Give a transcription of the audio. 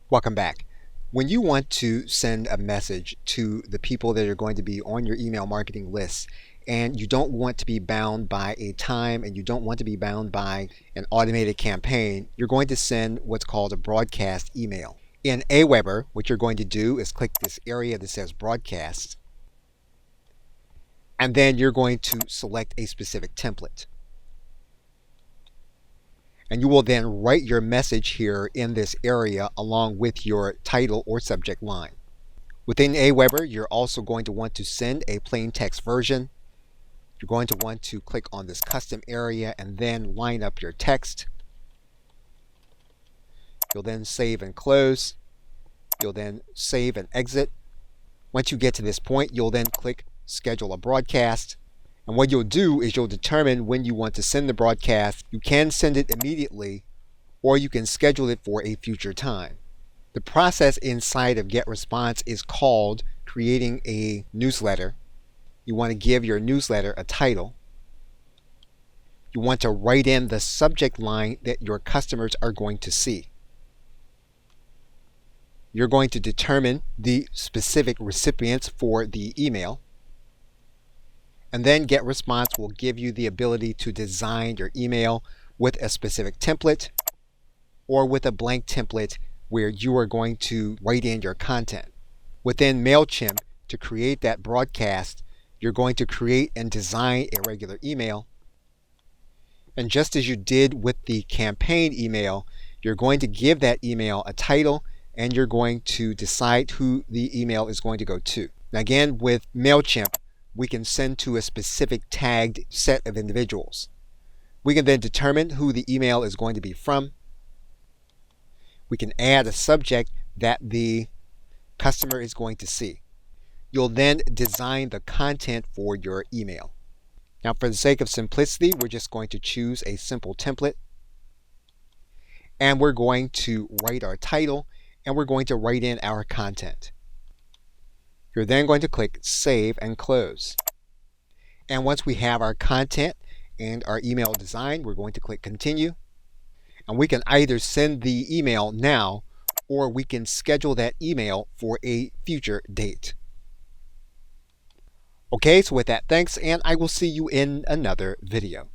Welcome back. When you want to send a message to the people that are going to be on your email marketing list, and you don't want to be bound by a time and you don't want to be bound by an automated campaign, you're going to send what's called a broadcast email. In Aweber, what you're going to do is click this area that says broadcast, and then you're going to select a specific template. And you will then write your message here in this area along with your title or subject line. Within Aweber, you're also going to want to send a plain text version. You're going to want to click on this custom area and then line up your text. You'll then save and close. You'll then save and exit. Once you get to this point, you'll then click schedule a broadcast. And what you'll do is you'll determine when you want to send the broadcast. You can send it immediately, or you can schedule it for a future time. The process inside of GetResponse is called creating a newsletter. You want to give your newsletter a title. You want to write in the subject line that your customers are going to see. You're going to determine the specific recipients for the email. And then GetResponse will give you the ability to design your email with a specific template or with a blank template where you are going to write in your content. Within MailChimp, to create that broadcast, you're going to create and design a regular email. And just as you did with the campaign email, you're going to give that email a title and you're going to decide who the email is going to go to. Now again, with MailChimp, we can send to a specific tagged set of individuals. We can then determine who the email is going to be from. We can add a subject that the customer is going to see. You'll then design the content for your email. Now, for the sake of simplicity, we're just going to choose a simple template. And we're going to write our title and we're going to write in our content. You're then going to click Save and Close. And once we have our content and our email design, we're going to click Continue. And we can either send the email now or we can schedule that email for a future date. Okay, so with that, thanks, and I will see you in another video.